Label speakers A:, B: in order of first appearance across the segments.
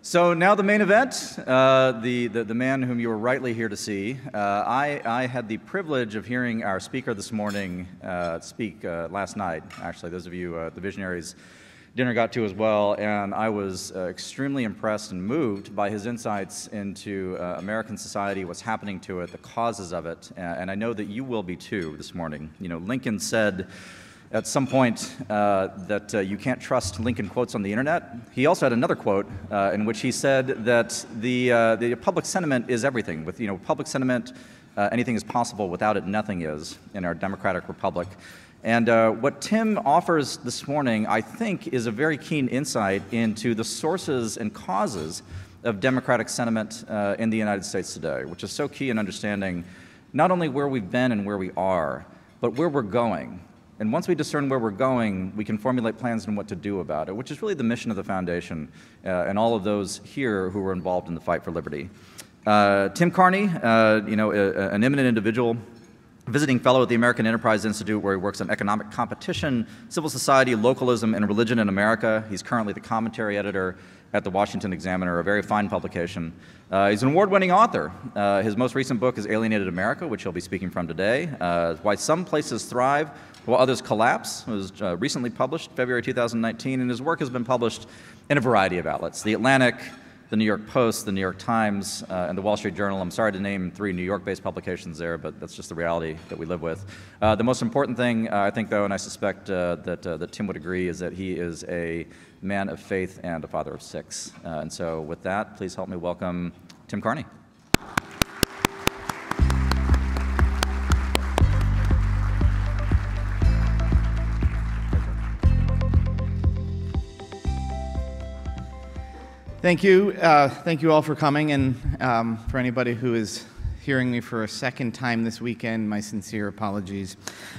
A: So now the main event, the man whom you were rightly here to see. I had the privilege of hearing our speaker this morning speak last night. Actually, those of you, the Visionaries dinner got to as well, and I was extremely impressed and moved by his insights into American society, what's happening to it, the causes of it, and I know that you will be too this morning. You know, Lincoln said at some point that you can't trust Lincoln quotes on the internet. He also had another quote in which he said that the public sentiment is everything. With public sentiment, anything is possible. Without it, nothing is in our democratic republic. And what Tim offers this morning, I think, is a very keen insight into the sources and causes of democratic sentiment in the United States today, which is so key in understanding not only where we've been and where we are, but where we're going. And once we discern where we're going, we can formulate plans on what to do about it, which is really the mission of the foundation and all of those here who were involved in the fight for liberty. Tim Carney, an eminent individual, visiting fellow at the American Enterprise Institute, where he works on economic competition, civil society, localism, and religion in America. He's currently the commentary editor at the Washington Examiner, a very fine publication. He's an award-winning author. His most recent book is Alienated America, which he'll be speaking from today. Why Some Places Thrive While Others Collapse. It was recently published, February 2019, and his work has been published in a variety of outlets. The Atlantic, the New York Post, the New York Times, and the Wall Street Journal. I'm sorry to name 3 New York-based publications there, but that's just the reality that we live with. The most important thing, I think, though, and I suspect that Tim would agree, is that he is a man of faith and a father of 6. And so with that, please help me welcome Tim Carney.
B: Thank you. Thank you all for coming, and for anybody who is hearing me for a second time this weekend, my sincere apologies.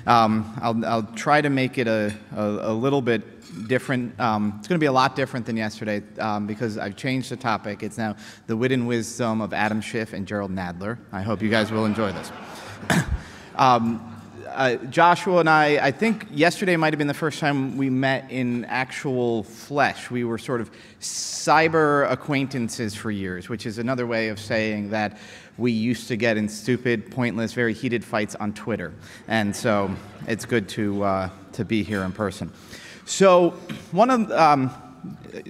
B: I'll try to make it a little bit different. It's going to be a lot different than yesterday because I've changed the topic. It's now the wit and wisdom of Adam Schiff and Gerald Nadler. I hope you guys will enjoy this. Joshua and I think yesterday might have been the first time we met in actual flesh. We were sort of cyber acquaintances for years, which is another way of saying that we used to get in stupid, pointless, very heated fights on Twitter. And so it's good to be here in person. So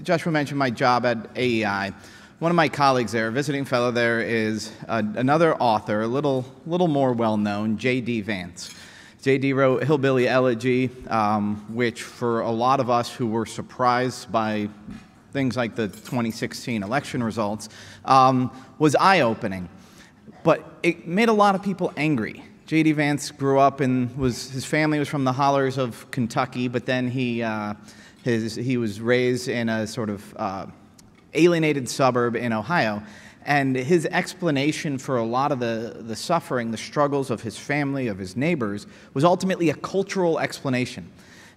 B: Joshua mentioned my job at AEI. One of my colleagues there, a visiting fellow there, is another author, a little more well-known, J.D. Vance. J.D. wrote Hillbilly Elegy, which for a lot of us who were surprised by things like the 2016 election results, was eye-opening. But it made a lot of people angry. J.D. Vance grew up and his family was from the hollers of Kentucky, but then he was raised in a sort of alienated suburb in Ohio. And his explanation for a lot of the suffering, the struggles of his family, of his neighbors, was ultimately a cultural explanation.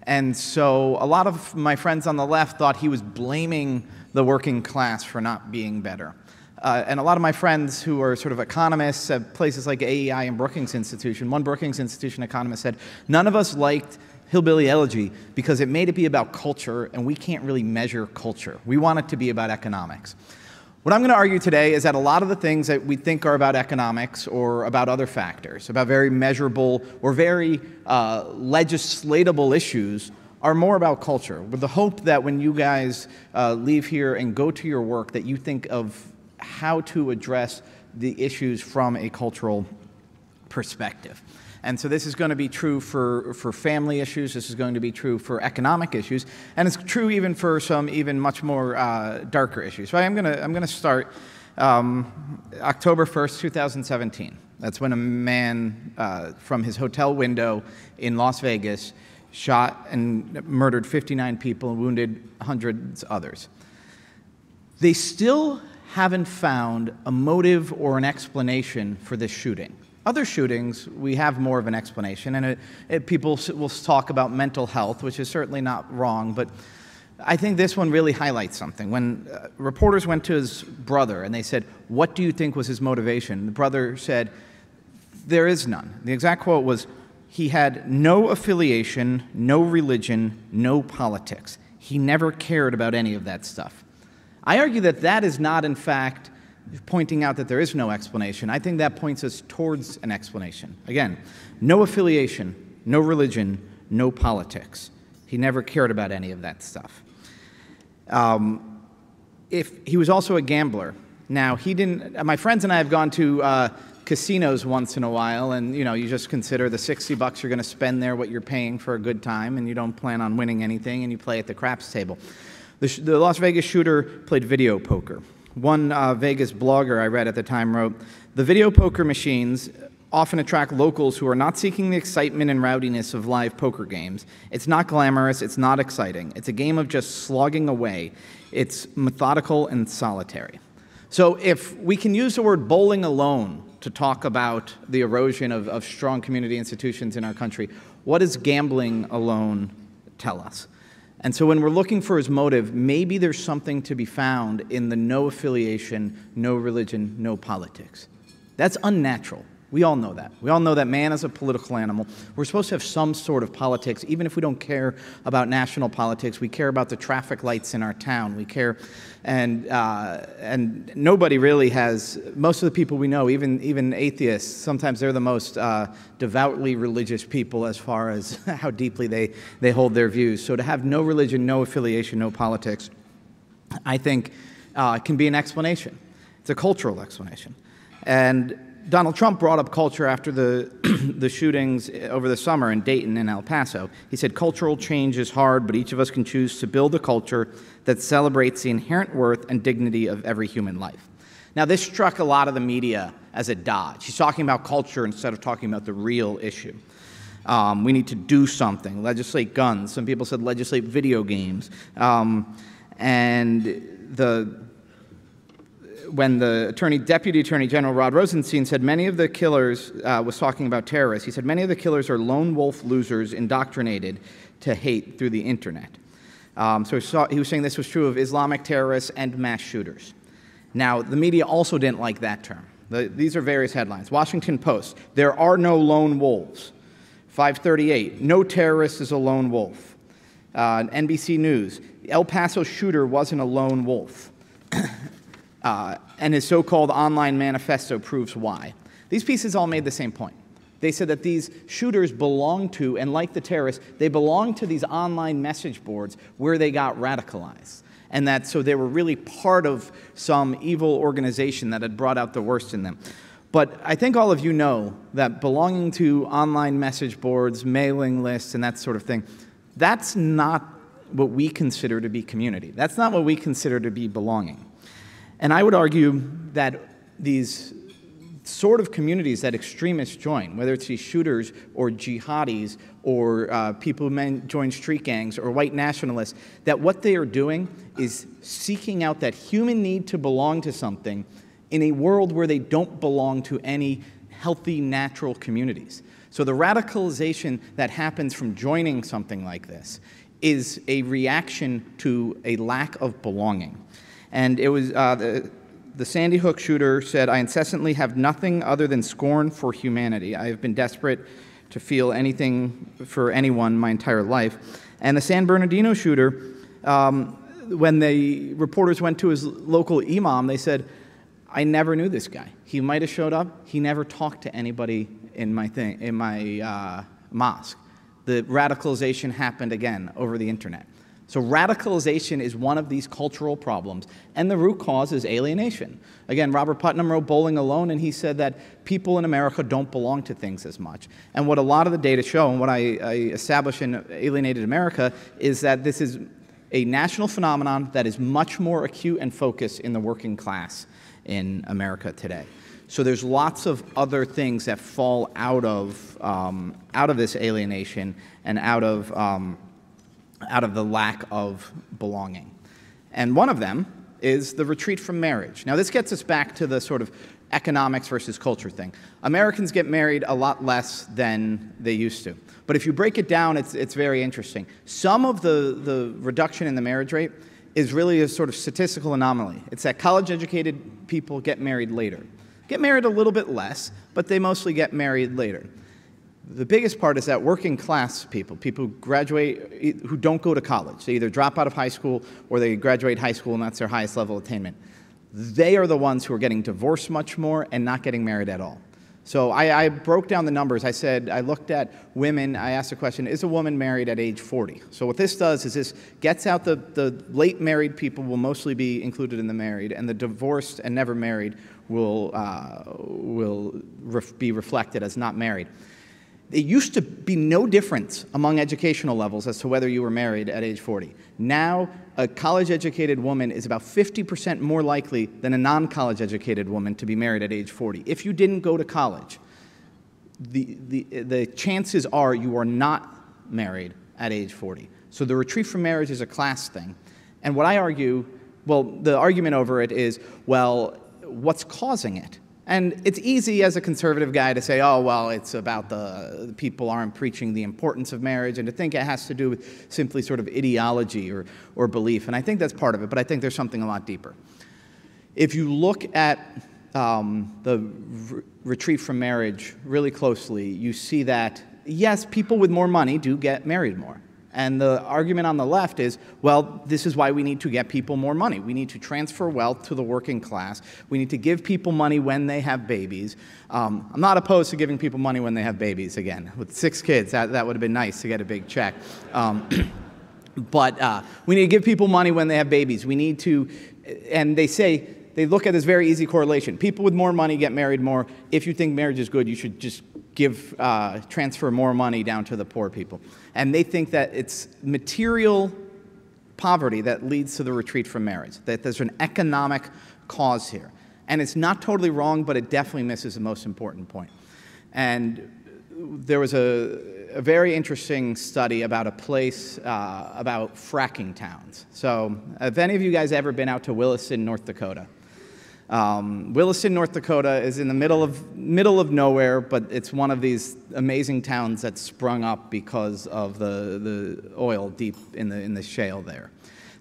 B: And so a lot of my friends on the left thought he was blaming the working class for not being better. And a lot of my friends who are sort of economists at places like AEI and Brookings Institution, one Brookings Institution economist said, none of us liked Hillbilly Elegy because it made it be about culture, and we can't really measure culture. We want it to be about economics. What I'm going to argue today is that a lot of the things that we think are about economics or about other factors, about very measurable or very legislatable issues, are more about culture, with the hope that when you guys leave here and go to your work, that you think of how to address the issues from a cultural perspective. And so this is going to be true for family issues, this is going to be true for economic issues, and it's true even for some even much more darker issues. So I'm going to start October 1st, 2017. That's when a man from his hotel window in Las Vegas shot and murdered 59 people and wounded hundreds others. They still haven't found a motive or an explanation for this shooting. Other shootings, we have more of an explanation, and people will talk about mental health, which is certainly not wrong, but I think this one really highlights something. When reporters went to his brother and they said, "What do you think was his motivation?" The brother said, "There is none." The exact quote was, "He had no affiliation, no religion, no politics. He never cared about any of that stuff." I argue that that is not, in fact, pointing out that there is no explanation. I think that points us towards an explanation. Again, no affiliation, no religion, no politics. He never cared about any of that stuff. If he was also a gambler. Now, he didn't. My friends and I have gone to casinos once in a while, and you just consider the $60 you're going to spend there what you're paying for a good time, and you don't plan on winning anything, and you play at the craps table. The Las Vegas shooter played video poker. One Vegas blogger I read at the time wrote, "The video poker machines often attract locals who are not seeking the excitement and rowdiness of live poker games. It's not glamorous, it's not exciting. It's a game of just slogging away. It's methodical and solitary." So if we can use the word bowling alone to talk about the erosion of strong community institutions in our country, what does gambling alone tell us? And so when we're looking for his motive, maybe there's something to be found in the no affiliation, no religion, no politics. That's unnatural. We all know that. We all know that man is a political animal. We're supposed to have some sort of politics, even if we don't care about national politics. We care about the traffic lights in our town. We care, and nobody really has. Most of the people we know, even atheists, sometimes they're the most devoutly religious people as far as how deeply they hold their views. So to have no religion, no affiliation, no politics, I think can be an explanation. It's a cultural explanation, and Donald Trump brought up culture after the shootings over the summer in Dayton and El Paso. He said, "Cultural change is hard, but each of us can choose to build a culture that celebrates the inherent worth and dignity of every human life." Now, this struck a lot of the media as a dodge. He's talking about culture instead of talking about the real issue. We need to do something, legislate guns. Some people said legislate video games. When the Deputy Attorney General Rod Rosenstein said many of the killers, was talking about terrorists, he said many of the killers are lone wolf losers indoctrinated to hate through the internet. So he was saying this was true of Islamic terrorists and mass shooters. Now, the media also didn't like that term. These are various headlines. Washington Post, "There are no lone wolves." 538, "No terrorist is a lone wolf." NBC News, "El Paso shooter wasn't a lone wolf." And his so-called online manifesto proves why. These pieces all made the same point. They said that these shooters belong to, and like the terrorists, they belong to these online message boards where they got radicalized. And that so they were really part of some evil organization that had brought out the worst in them. But I think all of you know that belonging to online message boards, mailing lists, and that sort of thing, that's not what we consider to be community. That's not what we consider to be belonging. And I would argue that these sort of communities that extremists join, whether it's these shooters or jihadis or people who join street gangs or white nationalists, that what they are doing is seeking out that human need to belong to something in a world where they don't belong to any healthy, natural communities. So the radicalization that happens from joining something like this is a reaction to a lack of belonging. And it was the Sandy Hook shooter said, "I incessantly have nothing other than scorn for humanity. I have been desperate to feel anything for anyone my entire life." And the San Bernardino shooter, when the reporters went to his local imam, they said, "I never knew this guy. He might have showed up. He never talked to anybody in my mosque." The radicalization happened again over the internet. So radicalization is one of these cultural problems, and the root cause is alienation. Again, Robert Putnam wrote Bowling Alone, and he said that people in America don't belong to things as much. And what a lot of the data show, and what I establish in Alienated America, is that this is a national phenomenon that is much more acute and focused in the working class in America today. So there's lots of other things that fall out of this alienation and out of the lack of belonging. And one of them is the retreat from marriage. Now, this gets us back to the sort of economics versus culture thing. Americans get married a lot less than they used to. But if you break it down, it's very interesting. Some of the reduction in the marriage rate is really a sort of statistical anomaly. It's that college-educated people get married later. Get married a little bit less, but they mostly get married later. The biggest part is that working class people, people who graduate, who don't go to college, they either drop out of high school or they graduate high school and that's their highest level of attainment. They are the ones who are getting divorced much more and not getting married at all. So I broke down the numbers. I said, I looked at women. I asked the question, is a woman married at age 40? So what this does is this gets out the late married people will mostly be included in the married, and the divorced and never married will be reflected as not married. It used to be no difference among educational levels as to whether you were married at age 40. Now, a college-educated woman is about 50% more likely than a non-college-educated woman to be married at age 40. If you didn't go to college, the chances are you are not married at age 40. So the retreat from marriage is a class thing. And what I argue, well, the argument over it is, well, what's causing it? And it's easy as a conservative guy to say, oh, well, it's about the people aren't preaching the importance of marriage, and to think it has to do with simply sort of ideology or belief. And I think that's part of it, but I think there's something a lot deeper. If you look at the retreat from marriage really closely, you see that, yes, people with more money do get married more. And the argument on the left is, well, this is why we need to get people more money. We need to transfer wealth to the working class. We need to give people money when they have babies. I'm not opposed to giving people money when they have babies, again. With 6 kids, that would have been nice to get a big check. But we need to give people money when they have babies. We need to, and they look at this very easy correlation. People with more money get married more. If you think marriage is good, you should just transfer more money down to the poor people. And they think that it's material poverty that leads to the retreat from marriage, that there's an economic cause here. And it's not totally wrong, but it definitely misses the most important point. And there was a very interesting study about a place, about fracking towns. So have any of you guys ever been out to Williston, North Dakota? Williston, North Dakota is in the middle of nowhere, but it's one of these amazing towns that sprung up because of the oil deep in the shale there.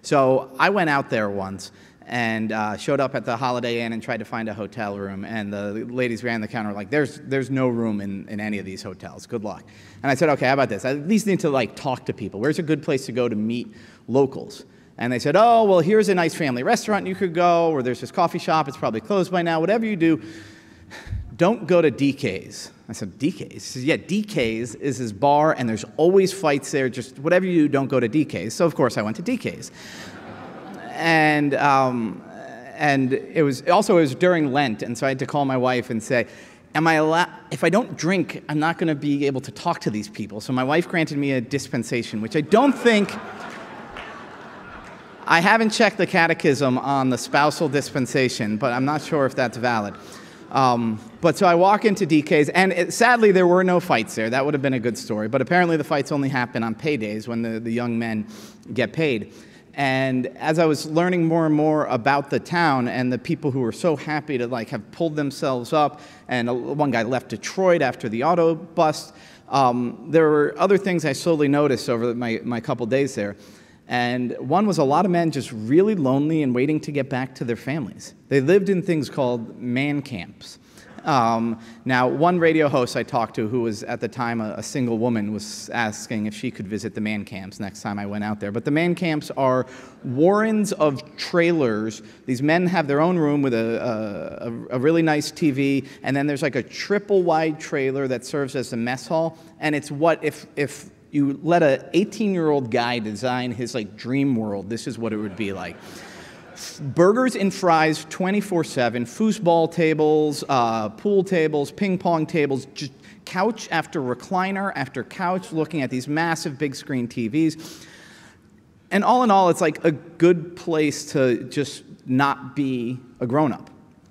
B: So I went out there once and showed up at the Holiday Inn and tried to find a hotel room, and the ladies behind the counter were like, there's no room in any of these hotels. Good luck. And I said, okay, how about this? I at least need to talk to people. Where's a good place to go to meet locals? And they said, oh, well, here's a nice family restaurant you could go, or there's this coffee shop. It's probably closed by now. Whatever you do, don't go to DK's. I said, DK's? He says, yeah, DK's is his bar, and there's always fights there. Just whatever you do, don't go to DK's. So, of course, I went to DK's. And it was during Lent, and so I had to call my wife and say, if I don't drink, I'm not going to be able to talk to these people. So my wife granted me a dispensation, which I don't think... I haven't checked the catechism on the spousal dispensation, but I'm not sure if that's valid. But so I walk into DK's, and sadly there were no fights there. That would have been a good story. But apparently the fights only happen on paydays when the young men get paid. And as I was learning more and more about the town and the people who were so happy to have pulled themselves up, and one guy left Detroit after the auto bust, there were other things I slowly noticed over my couple days there. And one was a lot of men just really lonely and waiting to get back to their families. They lived in things called man camps. Now, one radio host I talked to, who was at the time a single woman, was asking if she could visit the man camps next time I went out there. But the man camps are warrens of trailers. These men have their own room with a really nice TV, and then there's a triple-wide trailer that serves as the mess hall. And it's what if you let an 18-year-old guy design his dream world, this is what it would be like. Burgers and fries 24/7, foosball tables, pool tables, ping pong tables, just couch after recliner after couch, looking at these massive big screen TVs. And all in all, it's a good place to just not be a grown-up.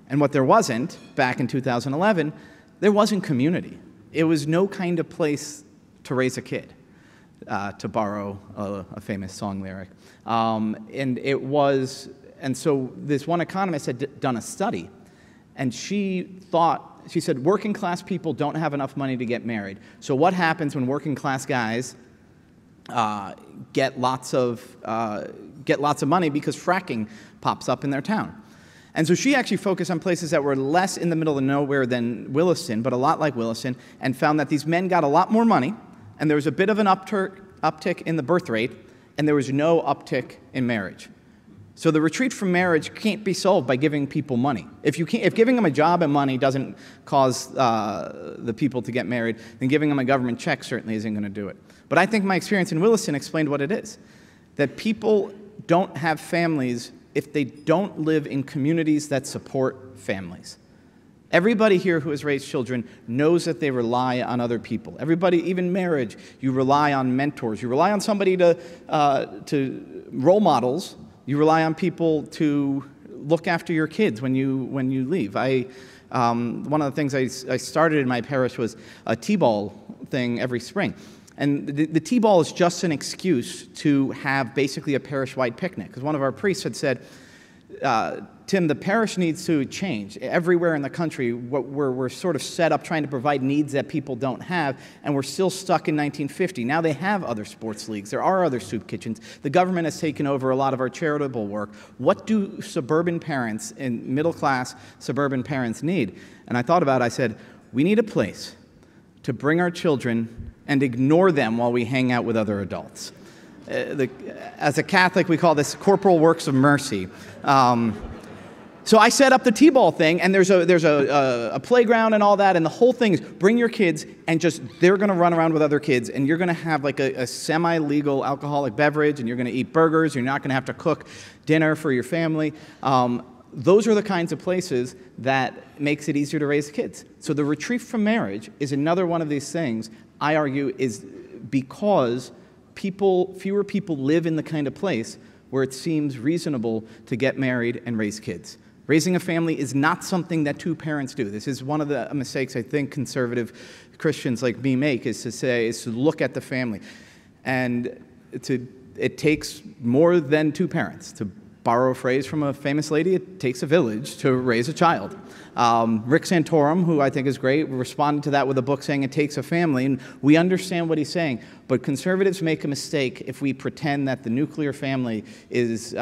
B: And what there wasn't back in 2011, there wasn't community. It was no kind of place to raise a kid. To borrow a famous song lyric. And so this one economist had done a study, and she said, working class people don't have enough money to get married. So what happens when working class guys get lots of money because fracking pops up in their town? And so she actually focused on places that were less in the middle of nowhere than Williston, but a lot like Williston, and found that these men got a lot more money, and there was a bit of an uptick in the birth rate, and there was no uptick in marriage. So the retreat from marriage can't be solved by giving people money. If giving them a job and money doesn't cause the people to get married, then giving them a government check certainly isn't going to do it. But I think my experience in Williston explained what it is. That people don't have families if they don't live in communities that support families. Everybody here who has raised children knows that they rely on other people. Everybody, even marriage, you rely on mentors. You rely on somebody to role models. You rely on people to look after your kids when you leave. One of the things I started in my parish was a T-ball thing every spring. And the T-ball is just an excuse to have basically a parish-wide picnic. Because one of our priests had said, Tim, the parish needs to change. Everywhere in the country, we're sort of set up trying to provide needs that people don't have, and we're still stuck in 1950. Now they have other sports leagues. There are other soup kitchens. The government has taken over a lot of our charitable work. What do suburban parents and middle-class suburban parents need? And I thought about it. I said, we need a place to bring our children and ignore them while we hang out with other adults. As a Catholic, we call this corporal works of mercy. So I set up the T-ball thing, and there's a playground and all that, and the whole thing is bring your kids, and they're going to run around with other kids, and you're going to have like a semi-legal alcoholic beverage, and you're going to eat burgers, you're not going to have to cook dinner for your family. Those are the kinds of places that makes it easier to raise kids. So the retreat from marriage is another one of these things, I argue, is because fewer people live in the kind of place where it seems reasonable to get married and raise kids. Raising a family is not something that two parents do. This is one of the mistakes I think conservative Christians like me make, is to look at the family. And it takes more than two parents. To borrow a phrase from a famous lady, it takes a village to raise a child. Rick Santorum, who I think is great, responded to that with a book saying it takes a family, and we understand what he's saying. But conservatives make a mistake if we pretend that the nuclear family is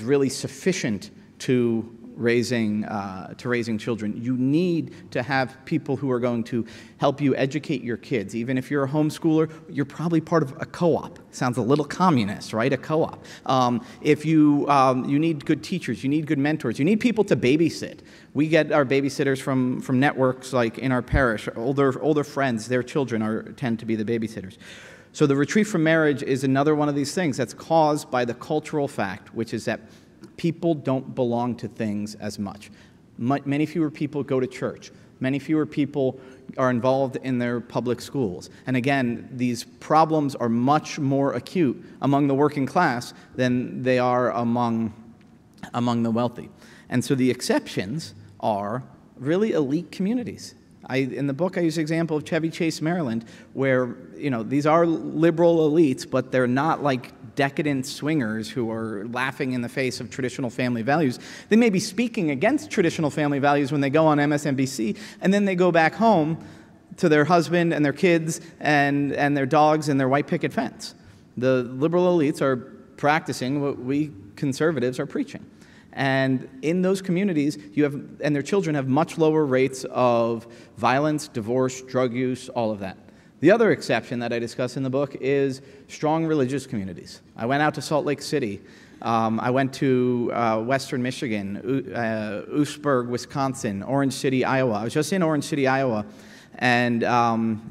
B: really sufficient to raising children. You need to have people who are going to help you educate your kids. Even if you're a homeschooler, you're probably part of a co-op. Sounds a little communist, right? A co-op. If you need good teachers, you need good mentors, you need people to babysit. We get our babysitters from networks like in our parish. Older friends, their children tend to be the babysitters. So the retreat from marriage is another one of these things that's caused by the cultural fact, which is that people don't belong to things as much. Many fewer people go to church. Many fewer people are involved in their public schools. And again, these problems are much more acute among the working class than they are among the wealthy. And so the exceptions are really elite communities. In the book, I use the example of Chevy Chase, Maryland, where these are liberal elites, but they're not like decadent swingers who are laughing in the face of traditional family values. They may be speaking against traditional family values when they go on MSNBC, and then they go back home to their husband and their kids and their dogs and their white picket fence. The liberal elites are practicing what we conservatives are preaching. And in those communities, and their children have much lower rates of violence, divorce, drug use, all of that. The other exception that I discuss in the book is strong religious communities. I went out to Salt Lake City. I went to Western Michigan, Oostburg, Wisconsin, Orange City, Iowa. I was just in Orange City, Iowa, and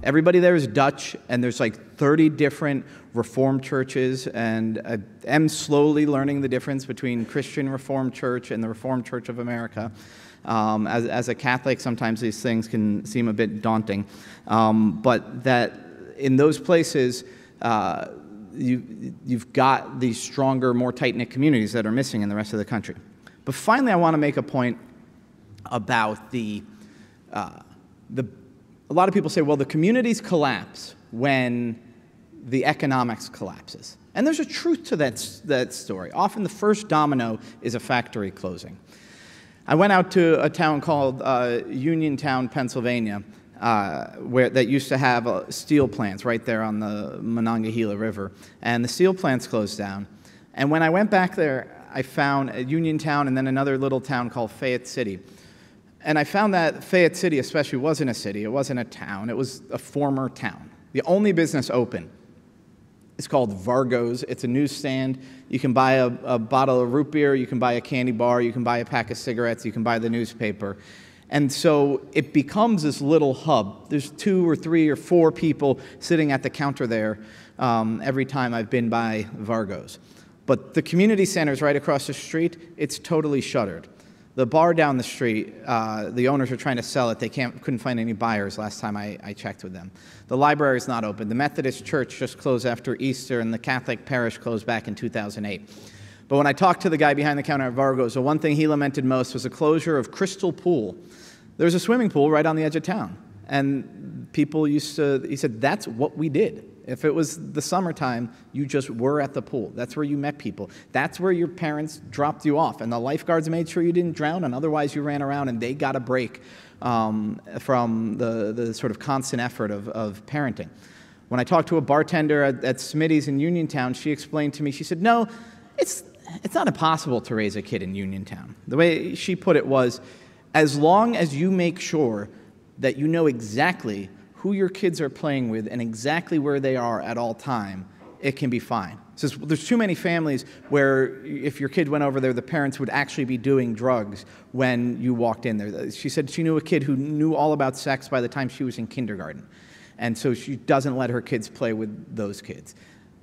B: everybody there is Dutch, and there's like 30 different Reformed churches, and I am slowly learning the difference between Christian Reformed Church and the Reformed Church of America. As a Catholic, sometimes these things can seem a bit daunting, but that in those places, you've got these stronger, more tight-knit communities that are missing in the rest of the country. But finally, I want to make a point about a lot of people say, well, the communities collapse when the economics collapses. And there's a truth to that story. Often the first domino is a factory closing. I went out to a town called Uniontown, Pennsylvania, that used to have steel plants right there on the Monongahela River. And the steel plants closed down. And when I went back there, I found Uniontown and then another little town called Fayette City. And I found that Fayette City especially wasn't a city, it wasn't a town, it was a former town. The only business open is called Vargo's. It's a newsstand. You can buy a bottle of root beer, you can buy a candy bar, you can buy a pack of cigarettes, you can buy the newspaper. And so it becomes this little hub. There's 2 or 3 or 4 people sitting at the counter there every time I've been by Vargo's. But the community center is right across the street. It's totally shuttered. The bar down the street, the owners are trying to sell it. They couldn't find any buyers last time I checked with them. The library is not open. The Methodist Church just closed after Easter, and the Catholic parish closed back in 2008. But when I talked to the guy behind the counter at Vargo's, the one thing he lamented most was the closure of Crystal Pool. There's a swimming pool right on the edge of town. And people he said, that's what we did. If it was the summertime, you just were at the pool. That's where you met people. That's where your parents dropped you off. And the lifeguards made sure you didn't drown, and otherwise you ran around and they got a break from the sort of constant effort of parenting. When I talked to a bartender at Smitty's in Uniontown, she explained to me, she said, no, it's not impossible to raise a kid in Uniontown. The way she put it was, as long as you make sure that you know exactly who your kids are playing with and exactly where they are at all time, it can be fine. So there's too many families where if your kid went over there, the parents would actually be doing drugs when you walked in there. She said she knew a kid who knew all about sex by the time she was in kindergarten. And so she doesn't let her kids play with those kids.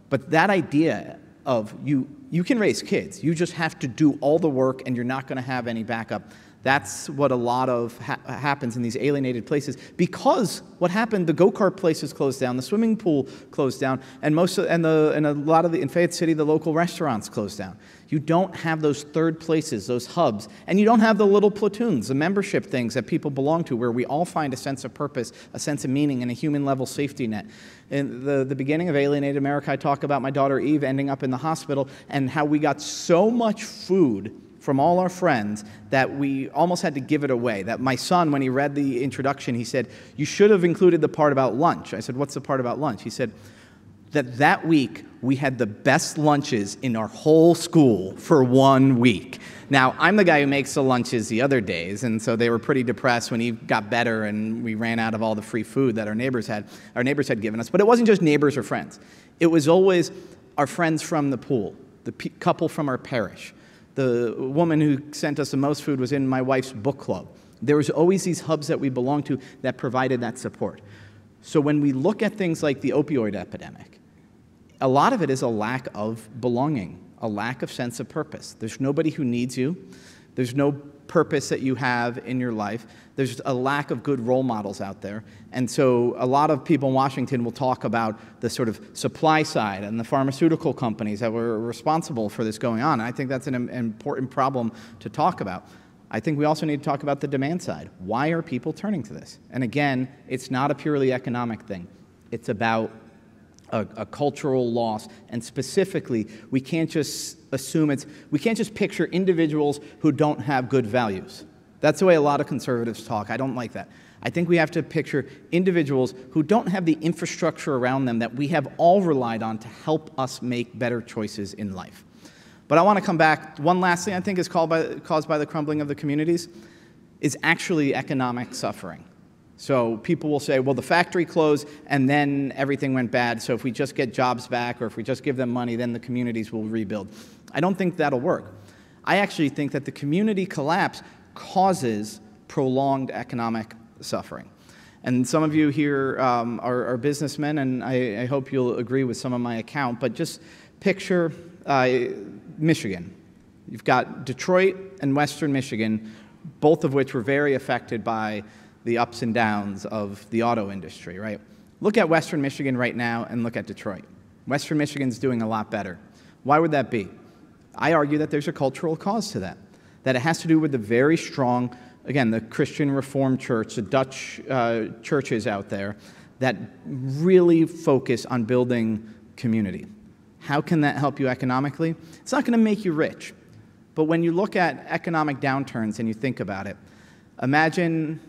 B: But that idea of you can raise kids, you just have to do all the work and you're not going to have any backup. That's what a lot of happens in these alienated places, because what happened, the go-kart places closed down, the swimming pool closed down, and in Fayette City, the local restaurants closed down. You don't have those third places, those hubs, and you don't have the little platoons, the membership things that people belong to, where we all find a sense of purpose, a sense of meaning, and a human-level safety net. In the beginning of Alienated America, I talk about my daughter Eve ending up in the hospital and how we got so much food from all our friends that we almost had to give it away. That my son, when he read the introduction, he said, you should have included the part about lunch. I said, what's the part about lunch? He said, that week we had the best lunches in our whole school for 1 week. Now, I'm the guy who makes the lunches the other days, and so they were pretty depressed when he got better and we ran out of all the free food that our neighbors had given us. But it wasn't just neighbors or friends. It was always our friends from the pool, the couple from our parish. The woman who sent us the most food was in my wife's book club. There was always these hubs that we belonged to that provided that support. So when we look at things like the opioid epidemic, a lot of it is a lack of belonging, a lack of sense of purpose. There's nobody who needs you. There's no purpose that you have in your life. There's a lack of good role models out there. And so a lot of people in Washington will talk about the sort of supply side and the pharmaceutical companies that were responsible for this going on. And I think that's an important problem to talk about. I think we also need to talk about the demand side. Why are people turning to this? And again, it's not a purely economic thing. It's about a cultural loss, and specifically, we can't just picture individuals who don't have good values. That's the way a lot of conservatives talk. I don't like that. I think we have to picture individuals who don't have the infrastructure around them that we have all relied on to help us make better choices in life. But I want to come back. One last thing I think is caused by the crumbling of the communities is actually economic suffering. So people will say, well, the factory closed and then everything went bad, so if we just get jobs back or if we just give them money, then the communities will rebuild. I don't think that'll work. I actually think that the community collapse causes prolonged economic suffering. And some of you here are businessmen, and I hope you'll agree with some of my account, but just picture Michigan. You've got Detroit and Western Michigan, both of which were very affected by the ups and downs of the auto industry, right? Look at Western Michigan right now and look at Detroit. Western Michigan's doing a lot better. Why would that be? I argue that there's a cultural cause to that it has to do with the very strong, again, the Christian Reformed Church, the Dutch churches out there that really focus on building community. How can that help you economically? It's not going to make you rich. But when you look at economic downturns and you think about it, imagine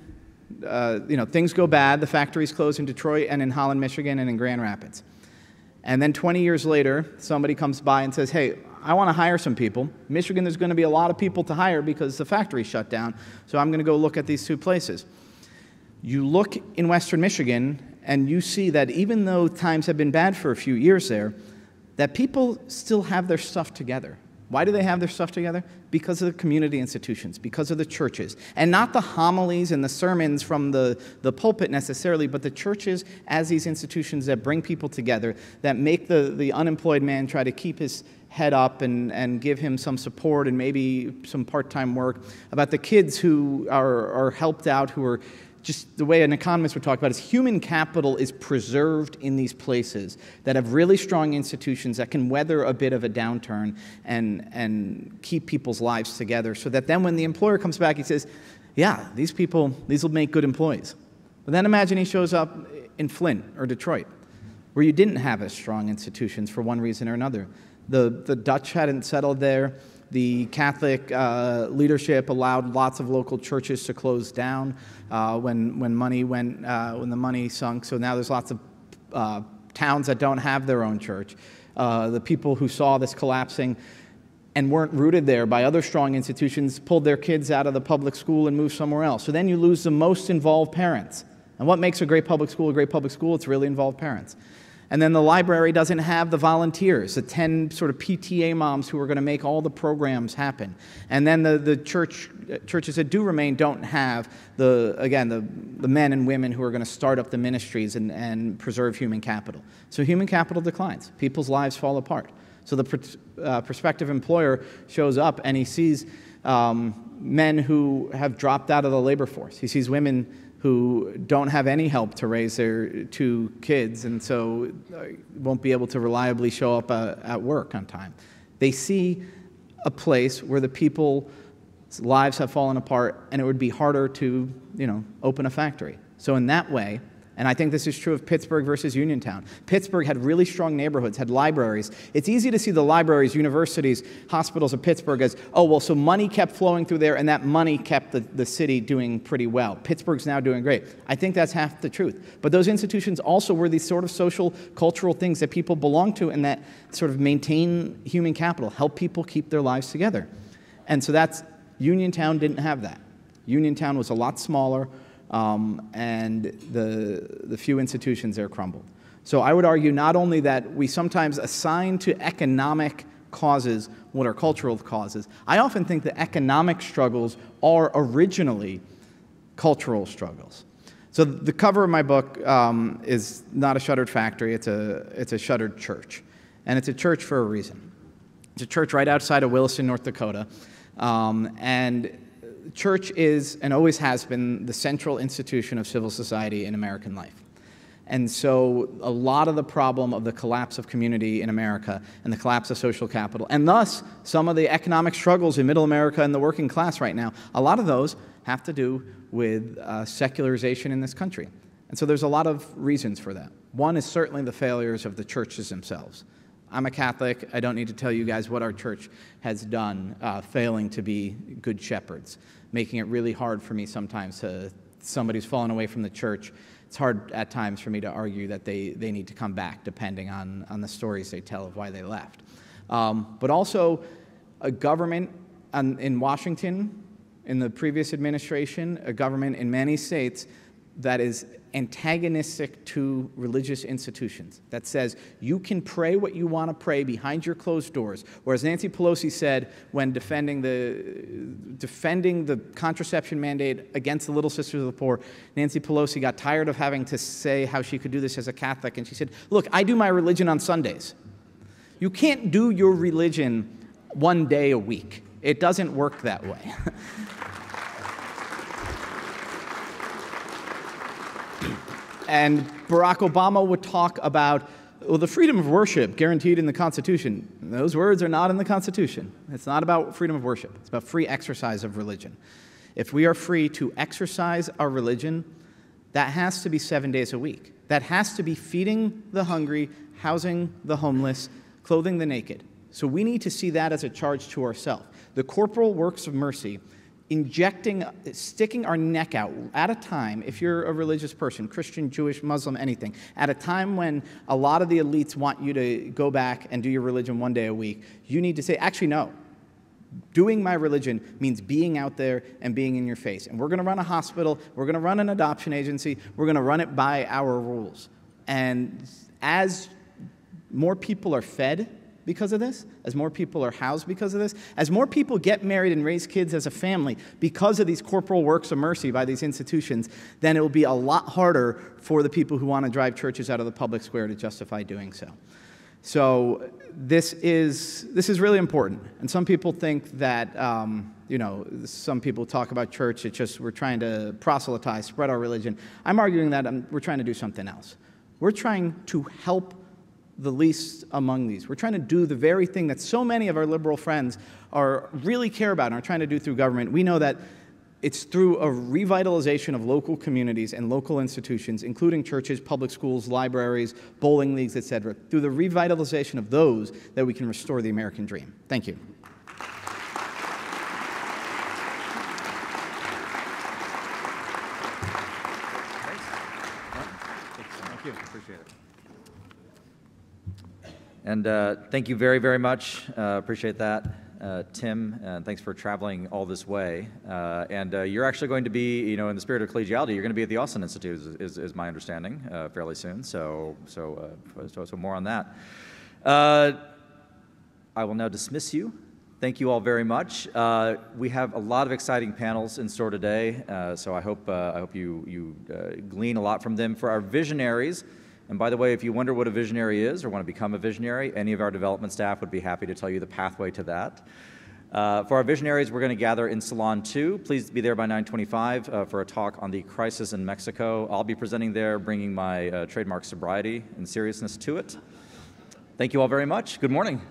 B: things go bad, the factories close in Detroit and in Holland, Michigan, and in Grand Rapids. And then 20 years later, somebody comes by and says, hey, I want to hire some people. Michigan, there's going to be a lot of people to hire because the factory shut down, so I'm going to go look at these two places. You look in Western Michigan, and you see that even though times have been bad for a few years there, that people still have their stuff together. Why do they have their stuff together? Because of the community institutions, because of the churches. And not the homilies and the sermons from the pulpit necessarily, but the churches as these institutions that bring people together, that make the unemployed man try to keep his head up and give him some support and maybe some part-time work, about the kids who are helped out, who are just the way an economist would talk about is human capital is preserved in these places that have really strong institutions that can weather a bit of a downturn and keep people's lives together so that then when the employer comes back, he says, yeah, these will make good employees. But then imagine he shows up in Flint or Detroit, where you didn't have as strong institutions for one reason or another. The Dutch hadn't settled there. The Catholic leadership allowed lots of local churches to close down when the money sunk. So now there's lots of towns that don't have their own church. The people who saw this collapsing and weren't rooted there by other strong institutions pulled their kids out of the public school and moved somewhere else. So then you lose the most involved parents. And what makes a great public school a great public school? It's really involved parents. And then the library doesn't have the volunteers, the 10 sort of PTA moms who are going to make all the programs happen. And then the churches that do remain don't have the men and women who are going to start up the ministries and preserve human capital. So human capital declines. People's lives fall apart. So the prospective employer shows up and he sees men who have dropped out of the labor force. He sees women who don't have any help to raise their 2 kids and so won't be able to reliably show up at work on time. They see a place where the people's lives have fallen apart and it would be harder to, open a factory. So in that way, and I think this is true of Pittsburgh versus Uniontown. Pittsburgh had really strong neighborhoods, had libraries. It's easy to see the libraries, universities, hospitals of Pittsburgh as, oh, well, so money kept flowing through there, and that money kept the city doing pretty well. Pittsburgh's now doing great. I think that's half the truth. But those institutions also were these sort of social, cultural things that people belong to and that sort of maintain human capital, help people keep their lives together. And so Uniontown didn't have that. Uniontown was a lot smaller, and the few institutions there crumbled. So I would argue not only that we sometimes assign to economic causes what are cultural causes, I often think that economic struggles are originally cultural struggles. So the cover of my book is not a shuttered factory, it's a shuttered church. And it's a church for a reason. It's a church right outside of Williston, North Dakota. And church is, and always has been, the central institution of civil society in American life. And so a lot of the problem of the collapse of community in America and the collapse of social capital, and thus some of the economic struggles in middle America and the working class right now, a lot of those have to do with secularization in this country. And so there's a lot of reasons for that. One is certainly the failures of the churches themselves. I'm a Catholic. I don't need to tell you guys what our church has done, failing to be good shepherds, making it really hard for me sometimes to, somebody who's fallen away from the church, it's hard at times for me to argue that they need to come back, depending on the stories they tell of why they left. But also a government in Washington, in the previous administration, a government in many states that is antagonistic to religious institutions, that says you can pray what you want to pray behind your closed doors. Whereas Nancy Pelosi said when defending the contraception mandate against the Little Sisters of the Poor, Nancy Pelosi got tired of having to say how she could do this as a Catholic, and she said, look, I do my religion on Sundays. You can't do your religion one day a week. It doesn't work that way. And Barack Obama would talk about, well, the freedom of worship guaranteed in the Constitution. Those words are not in the Constitution. It's not about freedom of worship. It's about free exercise of religion. If we are free to exercise our religion, that has to be 7 days a week. That has to be feeding the hungry, housing the homeless, clothing the naked. So we need to see that as a charge to ourselves. The corporal works of mercy sticking our neck out at a time, if you're a religious person, Christian, Jewish, Muslim, anything, at a time when a lot of the elites want you to go back and do your religion one day a week, you need to say, actually, no. Doing my religion means being out there and being in your face. And we're going to run a hospital. We're going to run an adoption agency. We're going to run it by our rules. And as more people are fed because of this, as more people are housed because of this, as more people get married and raise kids as a family because of these corporal works of mercy by these institutions, then it will be a lot harder for the people who want to drive churches out of the public square to justify doing so. So this is really important. And some people think that, some people talk about church, it's just we're trying to proselytize, spread our religion. I'm arguing that we're trying to do something else. We're trying to help the least among these. We're trying to do the very thing that so many of our liberal friends really care about and are trying to do through government. We know that it's through a revitalization of local communities and local institutions, including churches, public schools, libraries, bowling leagues, etc., through the revitalization of those that we can restore the American dream. Thank you.
A: Thank you. Appreciate it. And thank you very, very much. Appreciate that, Tim. And thanks for traveling all this way. And you're actually going to be, in the spirit of collegiality, you're going to be at the Austin Institute, is my understanding, fairly soon. So more on that. I will now dismiss you. Thank you all very much. We have a lot of exciting panels in store today, so I hope you glean a lot from them. For our visionaries. And by the way, if you wonder what a visionary is or want to become a visionary, any of our development staff would be happy to tell you the pathway to that. For our visionaries, we're going to gather in Salon 2. Please be there by 9:25 for a talk on the crisis in Mexico. I'll be presenting there, bringing my trademark sobriety and seriousness to it. Thank you all very much. Good morning.